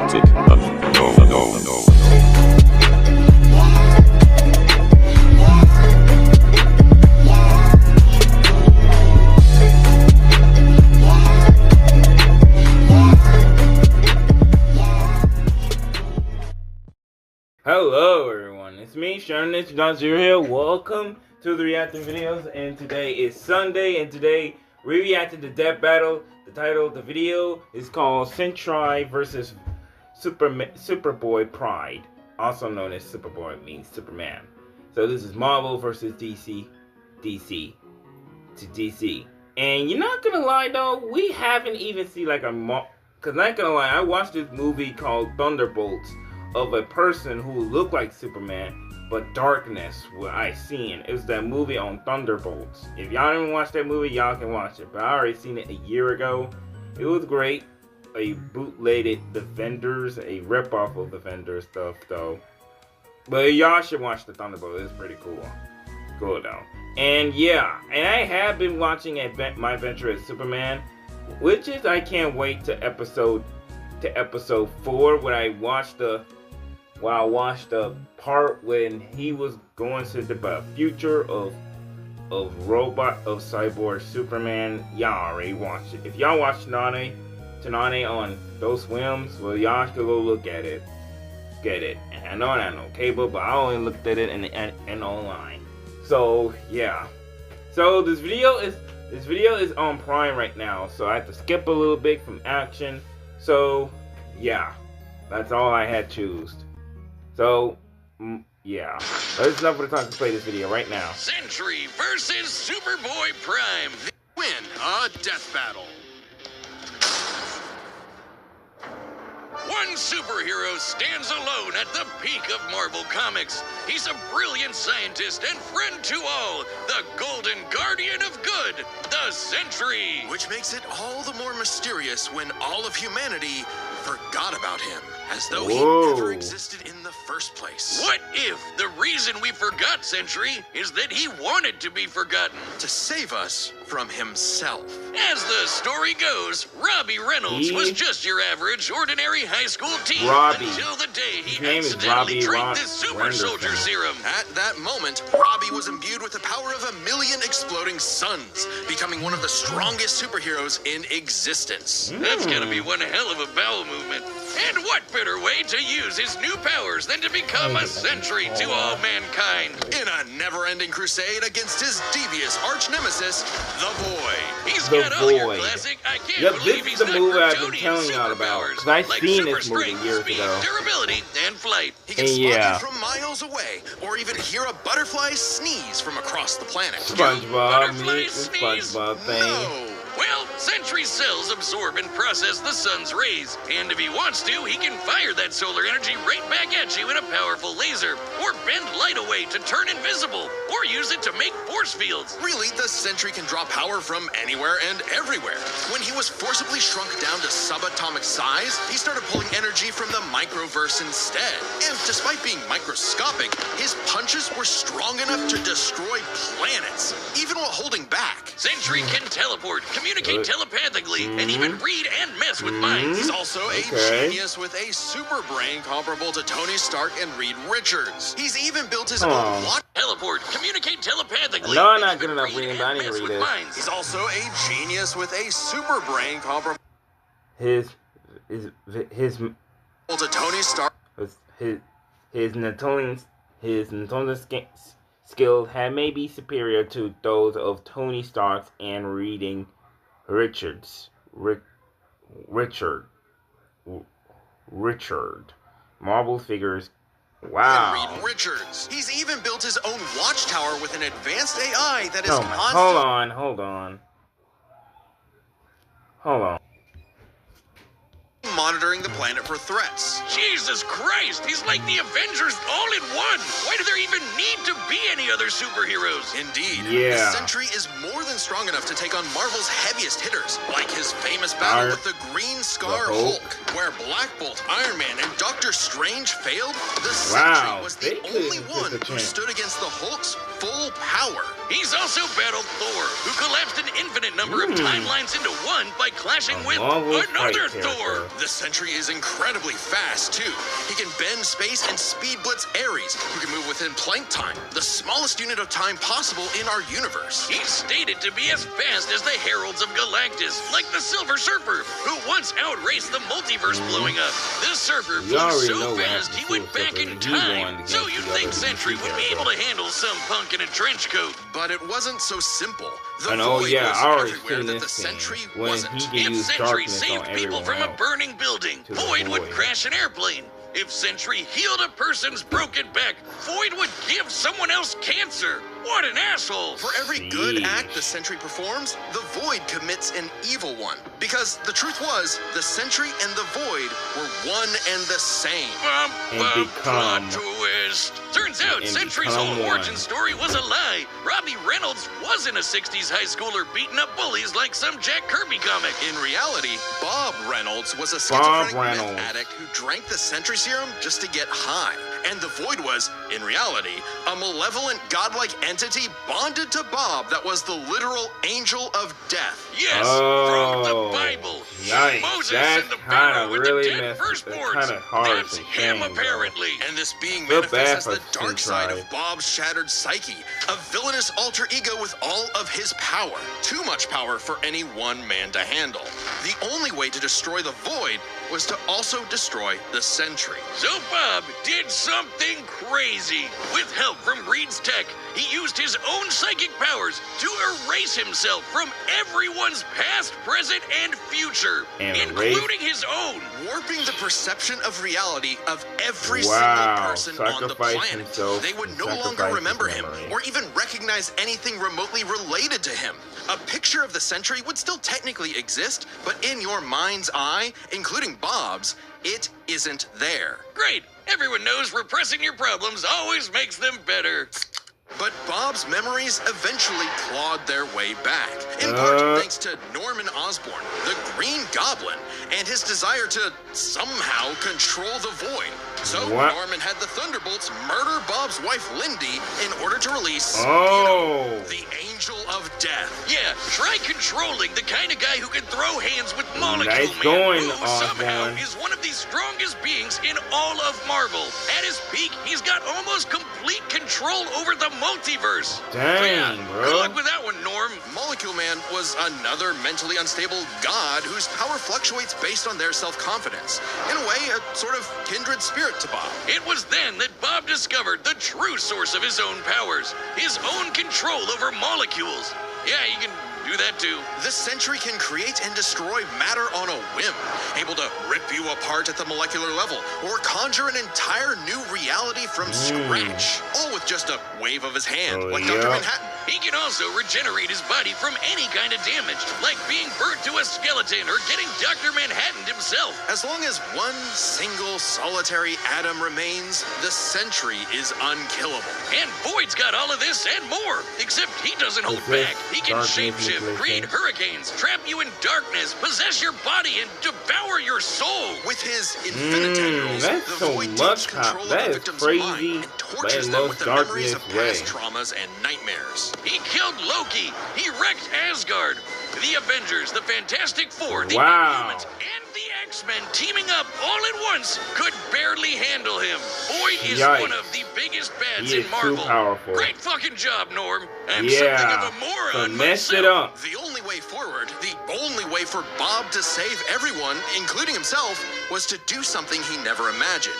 Hello everyone, it's me, Sharnich.0 here. Welcome to the reacting videos, and today is Sunday, and today we reacted to Death Battle. The title of the video is called Sentry versus SuperBoy Pride, also known as SuperBoy means Superman. So this is Marvel versus DC to DC. And you're not gonna lie though, we haven't even seen like a cause not gonna lie, I watched this movie called Thunderbolts of a person who looked like Superman, but darkness what I seen. It was that movie on Thunderbolts. If y'all didn't watch that movie, y'all can watch it. But I already seen it a year ago. It was great. A bootlegged The Vendors, a ripoff of The Vendors stuff though. But y'all should watch the Thunderbolts. It's pretty cool. Cool though. And yeah, and I have been watching My Adventure as Superman, which is I can't wait to episode 4 when I watched the part when he was going to the future of cyborg Superman. Y'all already watched it. If y'all watched Tanane on those whims, well y'all should go look at it. Get it. And I know I have no cable, but I only looked at it and online. So yeah. So this video is on Prime right now, so I have to skip a little bit from action. So yeah, that's all I had choose. So yeah, that's enough for the time to play this video right now. Sentry versus SuperBoy Prime. Win a death battle. One superhero stands alone at the peak of Marvel Comics. He's a brilliant scientist and friend to all, the Golden Guardian of Good, the Sentry. Which makes it all the more mysterious when all of humanity forgot about him, as though he never existed in the first place. What if the reason we forgot Sentry is that he wanted to be forgotten? To save us from himself. As the story goes, Robbie Reynolds was just your average, ordinary high school teen until the day he accidentally drank this super soldier serum. At that moment, Robbie was imbued with the power of 1,000,000 exploding suns, becoming one of the strongest superheroes in existence. That's gonna be one hell of a bowel movement. And what better way to use his new powers than to become a sentry to all mankind in a never-ending crusade against his devious arch-nemesis, the Boy. He's got all your classic, I can't believe he's not Kryptonian superpowers, I've like seen super this movie strength, years speed, ago. durability, and flight. He can spot you from miles away, or even hear a butterfly sneeze from across the planet. SpongeBob thing. No. Well, Sentry's cells absorb and process the sun's rays, and if he wants to, he can fire that solar energy right back at you in a powerful laser, or bend light away to turn invisible, or use it to make force fields. Really, the Sentry can draw power from anywhere and everywhere. When he was forcibly shrunk down to subatomic size, he started pulling energy from the microverse instead. And despite being microscopic, his punches were strong enough to destroy planets, even while holding back. Sentry can teleport, communicate telepathically, and even read and mess with minds. He's also a genius with a super brain comparable to Tony Stark and Reed Richards. He's even built his own watch. Teleport, communicate telepathically. No, I'm not good enough reading, but I need to read it. He's also a genius with a super brain comparable his to Tony Stark. His Newtonian skills may be superior to those of Tony Stark's and reading Richard. Marvel figures. Wow. And Reed Richards. He's even built his own watchtower with an advanced AI that is Hold on. Monitoring the planet for threats. Jesus Christ, he's like the Avengers all in one. Why do there even need to be any other superheroes? Indeed, the Sentry is more than strong enough to take on Marvel's heaviest hitters, like his famous battle with the Green Scar Hulk, where Black Bolt, Iron Man, and Doctor Strange failed. The Sentry was the only one who stood against the Hulk's full power. He's also battled Thor, who collapsed an infinite number of timelines into one by clashing with another Thor. The Sentry is incredibly fast, too. He can bend space and speed blitz Ares, who can move within plank time, the smallest unit of time possible in our universe. He's stated to be as fast as the Heralds of Galactus, like the Silver Surfer, who once outraced the multiverse blowing up. The Surfer flew so fast he went back in time, so you'd think Sentry would be able to handle some punk in a trench coat. But it wasn't so simple. The And oh Void yeah, was I already everywhere seen that this the Sentry scene when wasn't. he can If use Sentry darkness saved on people everyone from a else. burning building, To the Void would Void. crash an airplane. If Sentry healed a person's broken back, Void would give someone else cancer. What an asshole! For every good Sheesh. act the Sentry performs, the Void commits an evil one. Because the truth was, the Sentry and the Void were one and the same. And Plot become- twist. Turns out and Sentry's become whole origin one. story was a lie. Robbie Reynolds wasn't a 60s high schooler beating up bullies like some Jack Kirby comic. In reality, Bob Reynolds was a Bob schizophrenic meth Reynolds. addict who drank the Sentry serum just to get high. And the Void was, in reality, a malevolent godlike entity bonded to Bob that was the literal angel of death. Yes, Oh, from the Bible. yikes. Moses That's and the kinda Pharaoh with really the 10 messed- firstborns. that's kinda hard That's to him, change, though. apparently. And this being Feel bad manifests as for the dark side Sentry. of Bob's shattered psyche, a villainous alter ego with all of his power. Too much power for any one man to handle. The only way to destroy the Void was to also destroy the Sentry. So Bob did something crazy. With help from Reed's tech, he used his own psychic powers to erase himself from everyone's past, present, and future, And including his own. Warping the perception of reality of every Wow, single person on the sacrifice planet. himself They would and no longer sacrifice remember his him memory. or even recognize anything remotely related to him. A picture of the Sentry would still technically exist, but in your mind's eye, including Bob's, it isn't there. Great. Everyone knows repressing your problems always makes them better. But Bob's memories eventually clawed their way back, in part thanks to Norman Osborn, the Green Goblin, and his desire to somehow control the Void. So What? Norman had the Thunderbolts murder Bob's wife Lindy in order to release, Oh. the Angel of Death. Yeah, try controlling the kind of guy who can throw hands with Molecule Nice Man, going, who somehow Osborn. is one of the strongest beings in all of Marvel. At his peak, he's got almost complete control over the multiverse. Dang, Good bro. luck with that one, Norm. Molecule Man was another mentally unstable god whose power fluctuates based on their self-confidence. In a way, a sort of kindred spirit to Bob. It was then that Bob discovered the true source of his own powers, his own control over molecules. Yeah, you can do that too. The Sentry can create and destroy matter on a whim, able to rip you apart at the molecular level, or conjure an entire new reality from scratch, all with just a wave of his hand, Oh, like yeah. Dr. Manhattan. He can also regenerate his body from any kind of damage, like being burnt to a skeleton or getting Dr. Manhattan himself. As long as one single solitary atom remains, the Sentry is unkillable. And Void's got all of this and more, except he doesn't hold Possess back. He can darkness, shapeshift, manipulation. create hurricanes, trap you in darkness, possess your body, and devour your soul. With his infinite tendrils, that's the so Void much takes control that of the is victim's crazy, mind and but tortures in them most with the memories of darkness past way. traumas and nightmares. He killed Loki. He wrecked Asgard. The Avengers, the Fantastic Four, the Wow. Inhumans, and the X-Men teaming up all at once could barely handle him. Void is Yikes. one of the biggest bads He in is Marvel. too powerful. Great fucking job, Norm. I'm Yeah, something of a moron finesse myself. it up. The only way forward, the only way for Bob to save everyone, including himself, was to do something he never imagined.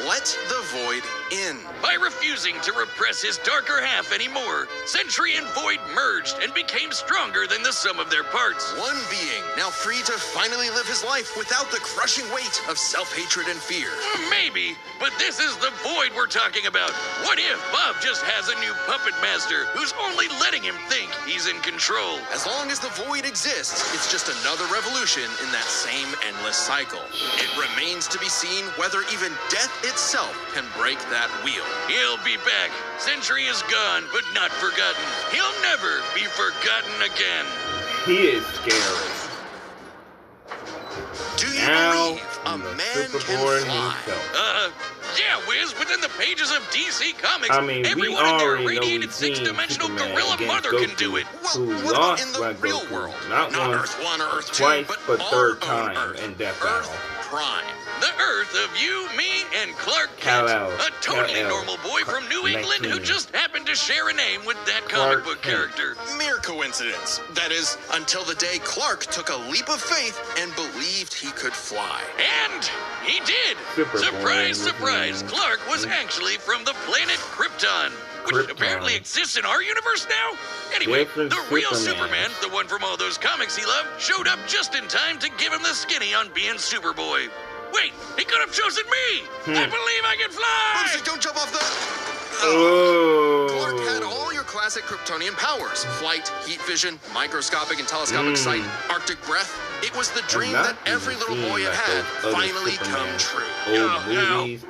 Let the Void in. By refusing to repress his darker half anymore, Sentry and Void merged and became stronger than the sum of their parts. One being, now free to finally live his life without the crushing weight of self-hatred and fear. Maybe, but this is the Void we're talking about. What if Bob just has a new puppet master who's only letting him think he's in control? As long as the Void exists, it's just another revolution in that same endless cycle. It remains to be seen whether even death itself can break that wheel. He'll be back. Sentry is gone, but not forgotten. He'll never be forgotten again. He is scary. Do you Now, believe a I'm the man can SuperBoy fly? himself. Yeah, Wiz, within the pages of DC Comics, I mean, we everyone in their already know irradiated we've seen six-dimensional Superman gorilla against mother Goku, can do it. Well, who what about lost in the like real Goku. world? Not once, Earth 1 or Earth 2, twice, but but our third own time Earth. in Death Earth Battle. Prime. The Earth of you, me, and Clark Kent. A totally normal boy from New England who just happened to share a name with that comic book character. Mere coincidence. That is, until the day Clark took a leap of faith and believed he could fly. And he did. Surprise, surprise. Clark was actually from the planet Krypton, which apparently exists in our universe now. Anyway, the real Superman, the one from all those comics he loved, showed up just in time to give him the skinny on being Superboy. Wait, he could have chosen me! I believe I can fly! Brucey, don't jump off the... Clark had all your classic Kryptonian powers. Flight, heat vision, microscopic and telescopic sight, Arctic breath. It was the dream that every little boy had finally come true.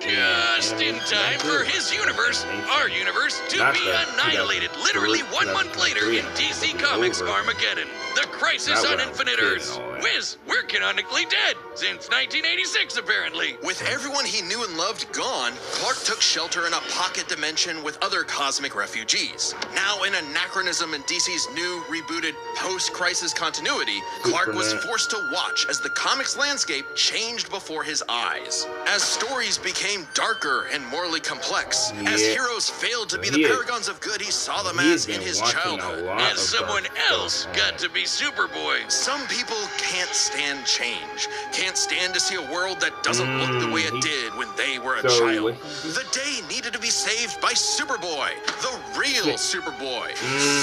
Just in time for his universe, our universe, to be annihilated literally 1 month later in DC Comics Armageddon. The Crisis on Infinite Earths. Whiz, we're canonically dead since 1986, apparently. With everyone he knew and loved gone, Clark took shelter in a pocket dimension with other cosmic refugees. Now an anachronism in DC's new, rebooted, post-crisis continuity, Clark was forced to watch as the comics landscape changed before his eyes. As stories became darker and morally complex, as heroes failed to be the paragons of good he saw them as in his childhood, as someone else got to be Superboy. Some people can't stand change, can't stand to see a world that doesn't look the way it did when they were a child. The day needed to be saved by SuperBoy, the real SuperBoy,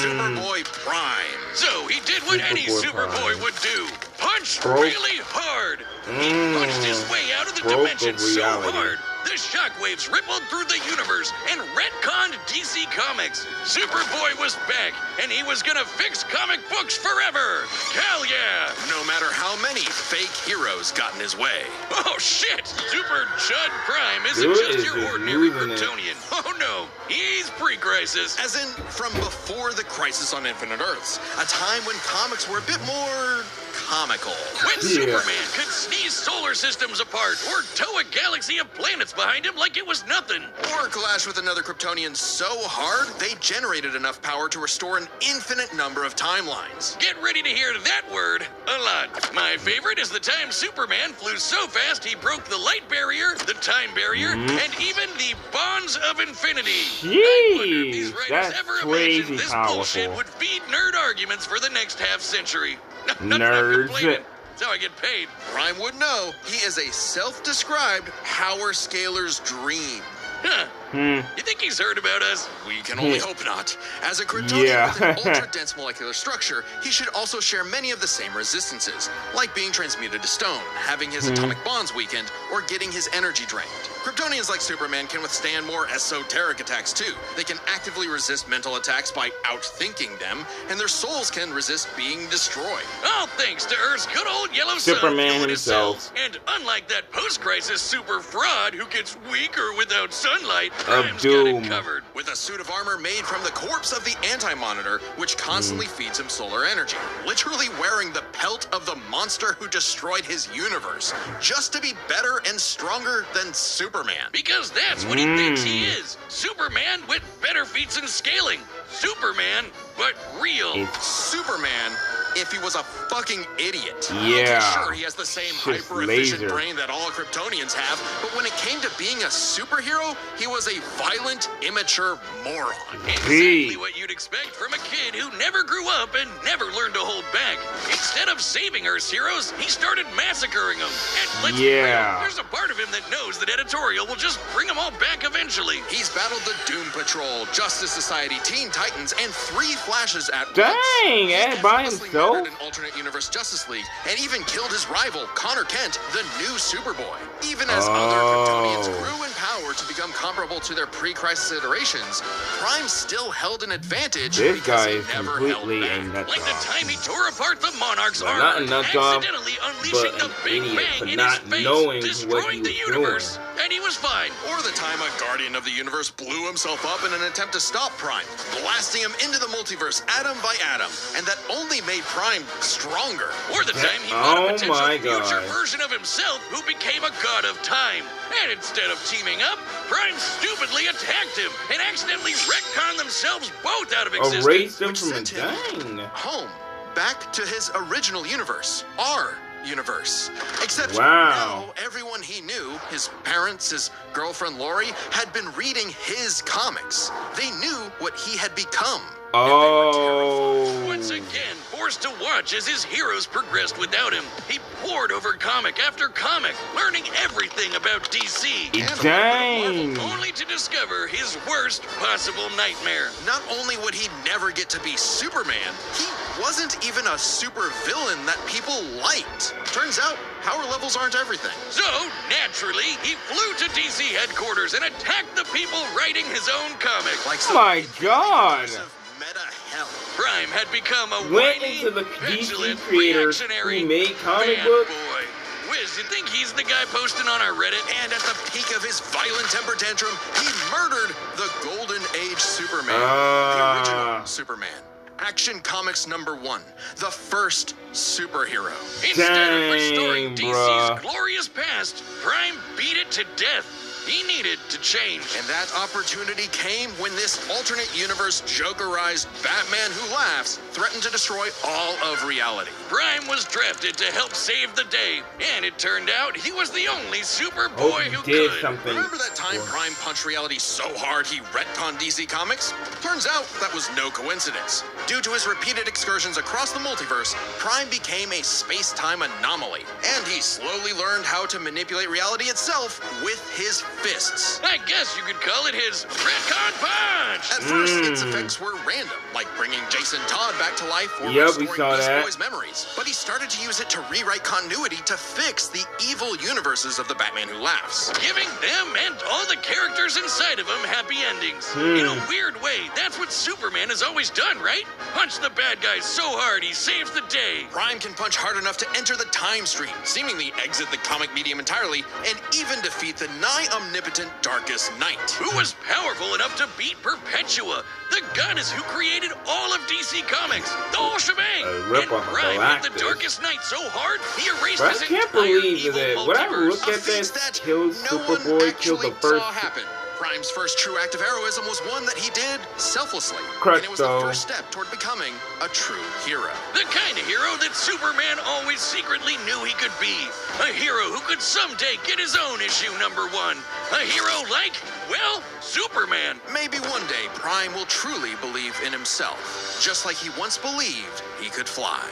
SuperBoy Prime. So he did what any Superboy would do. Punch really hard. He punched his way out of the dimension so hard, the shockwaves rippled through the universe and retconned DC Comics. Superboy was back, and he was gonna fix comic books forever. Hell yeah! No matter how many fake heroes got in his way. Oh shit! Super Chud Prime isn't just your ordinary Kryptonian. Oh no, he's pre-crisis. As in, from before the Crisis on Infinite Earths, a time when comics were a bit more comical. When Superman could sneeze solar systems apart or tow a galaxy of planets behind him like it was nothing. Or clash with another Kryptonian so hard, they generated enough power to restore an infinite number of timelines. Get ready to hear that word a lot. My favorite is the time Superman flew so fast he broke the light barrier, the time barrier, and even the bonds of infinity. I wonder if these writers ever imagined this bullshit would feed nerd arguments for the next half century. Nerds. That's how I get paid. Prime would know he is a self-described power scaler's dream. Huh. You think he's heard about us? We can only hope not. As a Kryptonian with an ultra-dense molecular structure, he should also share many of the same resistances, like being transmuted to stone, having his atomic bonds weakened, or getting his energy drained. Kryptonians like Superman can withstand more esoteric attacks too. They can actively resist mental attacks by outthinking them, and their souls can resist being destroyed. All thanks to Earth's good old yellow Superman sun himself. And unlike that post-crisis super fraud who gets weaker without sunlight, Prime's got it covered. With a suit of armor made from the corpse of the Anti-Monitor, which constantly feeds him solar energy. Literally wearing the pelt of the monster who destroyed his universe, just to be better and stronger than Superman. Because that's what he thinks he is. Superman with better feats and scaling. Superman, but real. Superman, if he was a fucking idiot. Yeah. Okay, sure, he has the same hyper-efficient brain that all Kryptonians have, but when it came to being a superhero, he was a violent, immature moron. Exactly what you'd expect from a kid who never grew up and never learned to hold back. Instead of saving Earth's heroes, he started massacring them. And let's be real, there's a part of him that knows that editorial will just bring them all back eventually. He's battled the Doom Patrol, Justice Society, Teen Titans, and 3 Flashes at once. Dang, and by himself? An alternate universe Justice League, and even killed his rival, Connor Kent, the new Superboy. Even as other Kryptonians grew in power to become comparable to their pre-crisis iterations, Prime still held an advantage because he never held back. Like the time he tore apart the Monarch's armor, accidentally unleashing the Big Bang in his face, destroying the universe, and he was fine. Or the time a Guardian of the Universe blew himself up in an attempt to stop Prime, blasting him into the multiverse atom by atom, and that only made Prime stronger. Or the time he fought a potential future version of himself who became a god of time. And instead of teaming up, Prime stupidly attacked him and accidentally retconned themselves both out of existence. Erased him which from sent him home, back to his original universe, our universe. Except wow. now everyone he knew, his parents, his girlfriend Lori, had been reading his comics. They knew what he had become. Oh. Once again, forced to watch as his heroes progressed without him, he pored over comic after comic, learning everything about DC. Dang. Only to discover his worst possible nightmare. Not only would he never get to be Superman, he wasn't even a super villain that people liked. Turns out, power levels aren't everything. So, naturally, he flew to DC headquarters and attacked the people writing his own comic. Like Oh my God. Meta hell. Prime had become a Went whiny, into the petulant, DC creators reactionary who made comic bad books. boy. Wiz, you think he's the guy posting on our Reddit? And at the peak of his violent temper tantrum, he murdered the Golden Age Superman, the original Superman. Action Comics #1, the first superhero. Instead of restoring Dang, DC's bruh. glorious past, Prime beat it to death. He needed to change. And that opportunity came when this alternate universe Jokerized Batman Who Laughs threatened to destroy all of reality. Prime was drafted to help save the day, and it turned out he was the only Superboy He who did could. something. Remember that time Prime punched reality so hard he retconned DC Comics? Turns out that was no coincidence. Due to his repeated excursions across the multiverse, Prime became a space-time anomaly, and he slowly learned how to manipulate reality itself with his fists. I guess you could call it his retcon punch. At first, its effects were random, like bringing Jason Todd back to life or Yep, we restoring saw Beast that. Boy's memories. But he started to use it to rewrite continuity to fix the evil universes of the Batman Who Laughs. Giving them and all the characters inside of him happy endings. In a weird way, that's what Superman has always done, right? Punch the bad guys so hard he saves the day. Prime can punch hard enough to enter the time stream, seemingly exit the comic medium entirely, and even defeat the nigh omnipotent Darkest Knight. Who was powerful enough to beat Perpetua, the goddess who created all of DC Comics, the whole shebang. rip And off of Prime hit the Galactus. Darkest Knight so hard he erased But I his can't entire believe evil that when I multiverse. look at A feat this, that killed no one Superboy, killed the actually first. saw happen. Prime's first true act of heroism was one that he did selflessly. Correct, And it was the though. first step toward becoming a true hero. The kind of hero that Superman always secretly knew he could be. A hero who could someday get his own issue #1. A hero like, well, Superman. Maybe one day Prime will truly believe in himself, just like he once believed he could fly.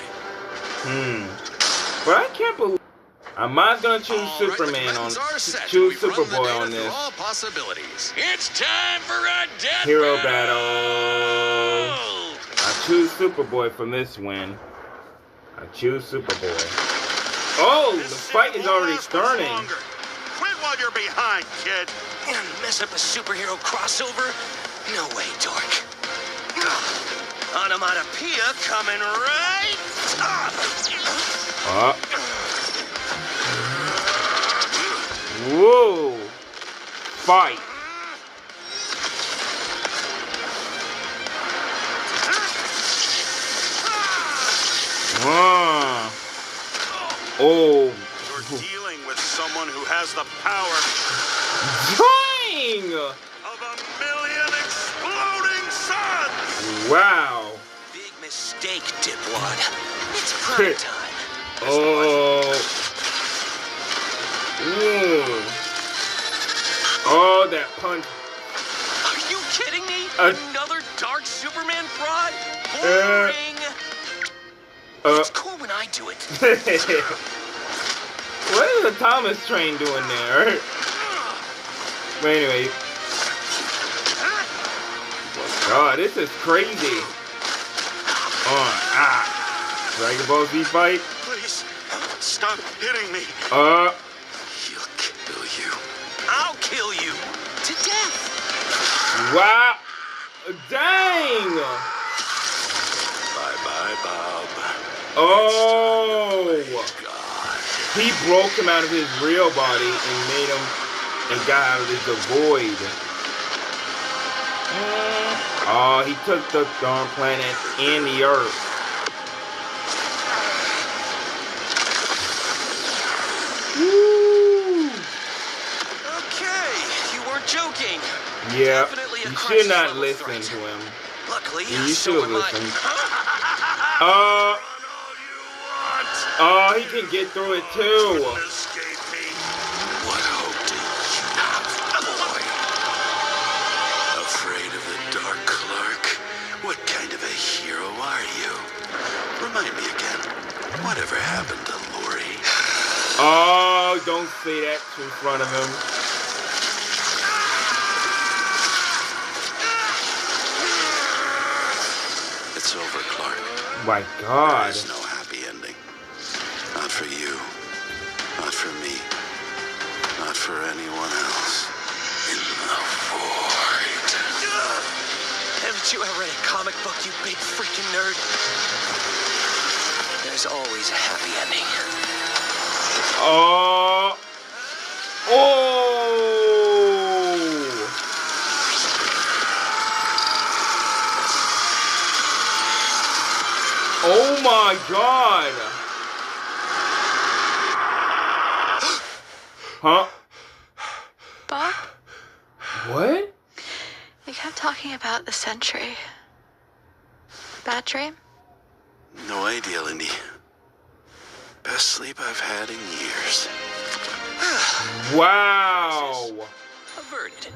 But I can't believe. I'm not gonna choose All right, the Superman on. buttons are set. Choose We've run the Superboy data on through this all possibilities. It's time for a death hero battle. battle. I choose Superboy from this win. I choose Superboy. Oh, the fight is already starting. Quit while you're behind, kid. Mess up a superhero crossover? No way, dork. Onomatopoeia coming right up. Whoa! Fight! Oh! You're dealing with someone who has the power Dang! of 1,000,000 exploding suns! Wow! Big mistake, dipwad. It's prime time. Oh! Ooh. Oh, that punch! Are you kidding me? Uh, Another dark Superman fraud? Boring. It's cool when I do it. What is the Thomas train doing there? But anyway. God, this is crazy. Dragon Ball Z fight. Please, stop hitting me. He'll kill you. I'll kill you. To death. Wow. Dang. Bye-bye, Bob. Oh. He broke him out of his real body and made him and got out of the void. Oh, he took the darn planet and the Earth. Woo! Okay, you weren't joking. Yeah, Definitely a you crisis should not level listen threat. to him. Luckily, You so should am I. listen. Run all you want. Oh, he can get through it too. Escape me. What hope do you have, boy? Afraid of the Dark Clark? What kind of a hero are you? Remind me again, whatever happened to Lori? Oh, don't say that in front of him. It's over, Clark. My God. There's no happy ending. Not for you. Not for me. Not for anyone else. In the void. Haven't you ever read a comic book, you big freaking nerd? There's always a happy ending. Oh. Oh. Oh my God. Huh? Bob, What? you kept talking about the Sentry. Bad dream? No idea, Lindy. Best sleep I've had in years. Wow. Averted.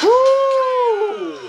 Woo.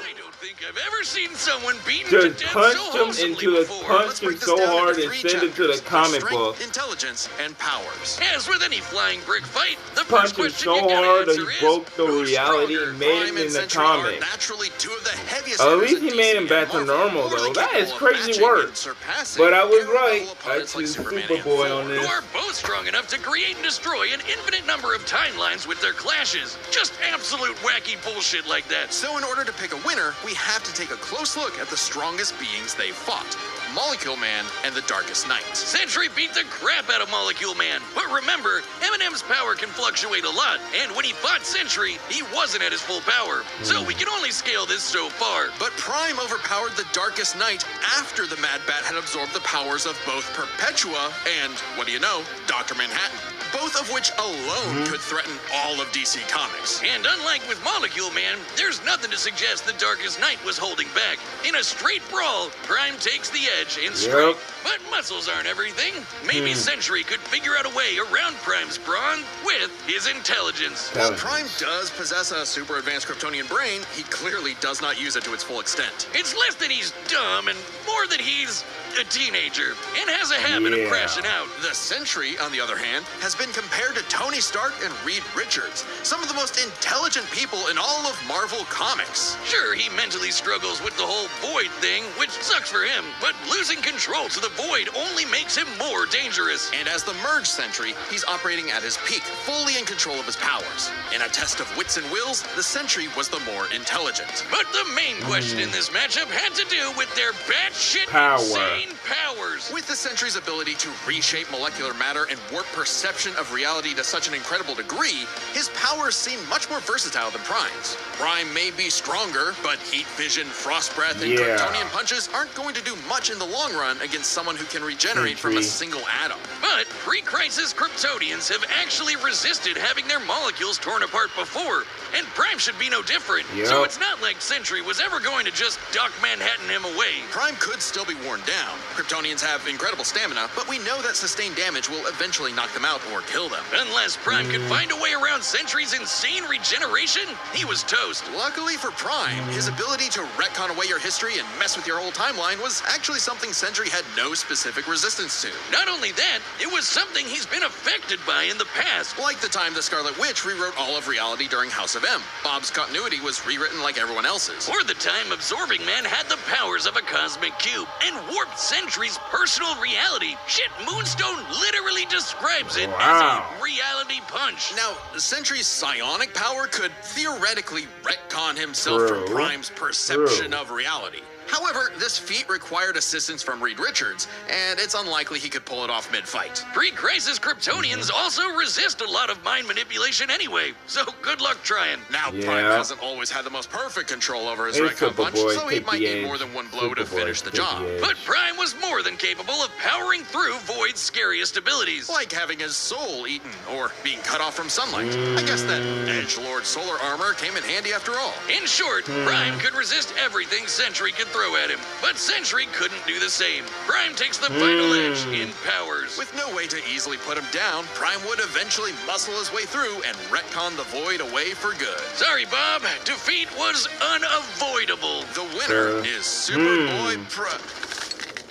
I don't think I've ever seen someone beaten to Just death punched so him wholesomely into the before. punch him so hard and send him to the comic book. Intelligence, and powers. As with any flying brick fight, the Punched first him question so you gotta hard that answer he is, broke the who's reality stronger? and made him Prime in and the Sentry comic. are naturally two of the heaviest At hitters least in he made DC him back to and Marvel, normal, though. morally That is capable of crazy matching work. and surpassing But I was very right. noble I opponents like choose Superman and SuperBoy Thor. on Who this. are both strong enough to create and destroy an infinite number of timelines with their clashes. Just absolute wacky bullshit like that. So in order to pick a winner, we have to take a close look at the strongest beings they fought. Molecule Man and the Darkest Knight. Sentry beat the crap out of Molecule Man. But remember, Eminem's power can fluctuate a lot, and when he fought Sentry, he wasn't at his full power. So we can only scale this so far. But Prime overpowered the Darkest Knight after the Mad Bat had absorbed the powers of both Perpetua and, what do you know, Dr. Manhattan. Both of which alone could threaten all of DC Comics. And unlike with Molecule Man, there's nothing to suggest the Darkest Knight was holding back. In a straight brawl, Prime takes the edge in strength. But muscles aren't everything. Maybe Sentry could figure out a way around Prime's brawn with his intelligence. While Prime does possess a super advanced Kryptonian brain, he clearly does not use it to its full extent. It's less that he's dumb and more that he's a teenager and has a habit of crashing out. The Sentry, on the other hand, has been compared to Tony Stark and Reed Richards, some of the most intelligent people in all of Marvel Comics. Sure, he mentally struggles with the whole Void thing, which sucks for him, but losing control to the Void only makes him more dangerous. And as the Merge Sentry, he's operating at his peak, fully in control of his powers. In a test of wits and wills, the Sentry was the more intelligent. But the main question in this matchup had to do with their batshit insane powers. With the Sentry's ability to reshape molecular matter and warp perception of reality to such an incredible degree, his powers seem much more versatile than Prime's. Prime may be stronger, but heat vision, frost breath, and Kryptonian punches aren't going to do much in the long run against someone who can regenerate from a single atom. But pre-crisis Kryptonians have actually resisted having their molecules torn apart before, and Prime should be no different. So it's not like Sentry was ever going to just Doc Manhattan him away. Prime could still be worn down. Kryptonians have incredible stamina, but we know that sustained damage will eventually knock them out or kill them. Unless Prime could find a way around Sentry's insane regeneration, he was toast. Luckily for Prime, his ability to retcon away your history and mess with your whole timeline was actually something Sentry had no specific resistance to. Not only that, it was something he's been affected by in the past. Like the time the Scarlet Witch rewrote all of reality during House of M. Bob's continuity was rewritten like everyone else's. Or the time Absorbing Man had the powers of a cosmic cube and warped Sentry's personal reality. Shit, Moonstone literally describes it as a reality punch. Now, Sentry's psionic power could theoretically retcon himself from Prime's perception of reality. However, this feat required assistance from Reed Richards, and it's unlikely he could pull it off mid-fight. Pre-crisis Kryptonians also resist a lot of mind manipulation anyway, so good luck trying. Now, Prime hasn't always had the most perfect control over his retcon punch, so he might need more than one blow to finish the job. But Prime was more than capable of powering through Void's scariest abilities. Like having his soul eaten, or being cut off from sunlight. I guess that Edgelord solar armor came in handy after all. In short, Prime could resist everything Sentry could throw at him, but Sentry couldn't do the same. Prime takes the final edge in powers. With no way to easily put him down, Prime would eventually muscle his way through and retcon the void away for good. Sorry, Bob. Defeat was unavoidable. The winner is SuperBoy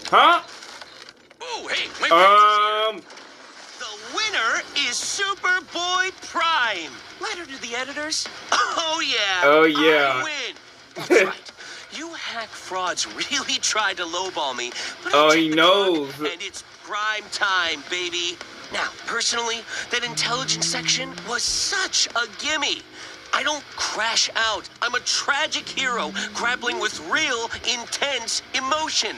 Huh? Oh, hey, my friends is here. The winner is SuperBoy Prime. Letter to the editors. Oh, yeah. Oh, yeah. I win. That's right. You hack frauds really tried to lowball me, but Oh, I he checked the knows. clock, and it's prime time, baby. Now, personally, that intelligence section was such a gimme. I don't crash out. I'm a tragic hero grappling with real, intense emotion.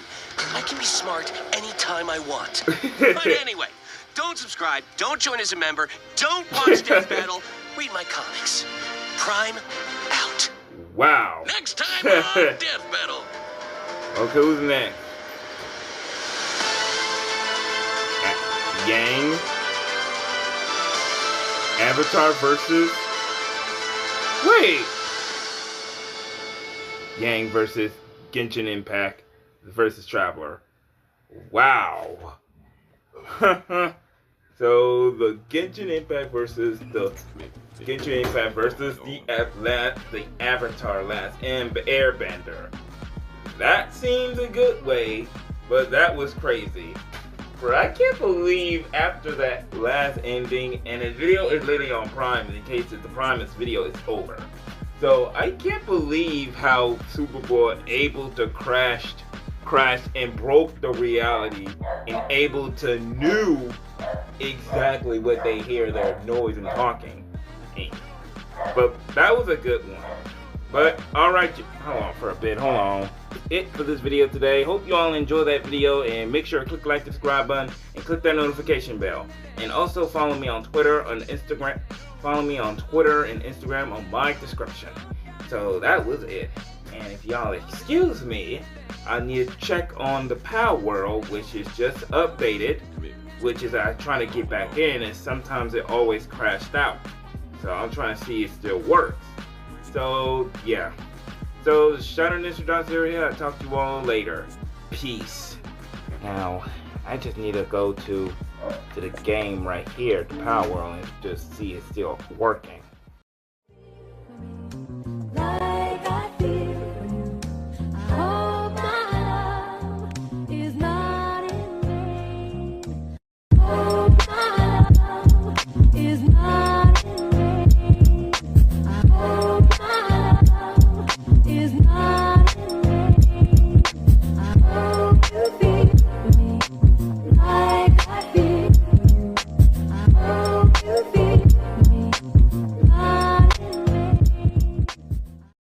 I can be smart anytime I want. But anyway, don't subscribe, don't join as a member, don't watch Death Battle, read my comics. Prime out. Wow. Next time on Death Battle. Okay, who's next? Yang. Avatar versus... Wait! Yang versus Genshin Impact versus Traveler. Wow. So the Genshin Impact versus the Genshin Impact versus the Avatar Last Airbender. That seems a good way, but that was crazy. But I can't believe after that last ending, and the video is literally on Prime in case the Prime's video is over. So I can't believe how SuperBoy able to crash and broke the reality and able to knew exactly what they hear, their noise and talking. But that was a good one. But alright, hold on for a bit, hold on. That's it for this video today. Hope you all enjoyed that video, and make sure to click the like, subscribe button, and click that notification bell. And also follow me on Twitter and Instagram. Follow me on Twitter and Instagram on my description. So that was it. And if y'all excuse me, I need to check on the Power World, which is just updated, which is I'm trying to get back in, and sometimes it always crashed out. So I'm trying to see if it still works. So yeah. So Shadow Ninja here. I'll talk to you all later. Peace. Now I just need to go to the game right here, the Power World, and just see it's still working.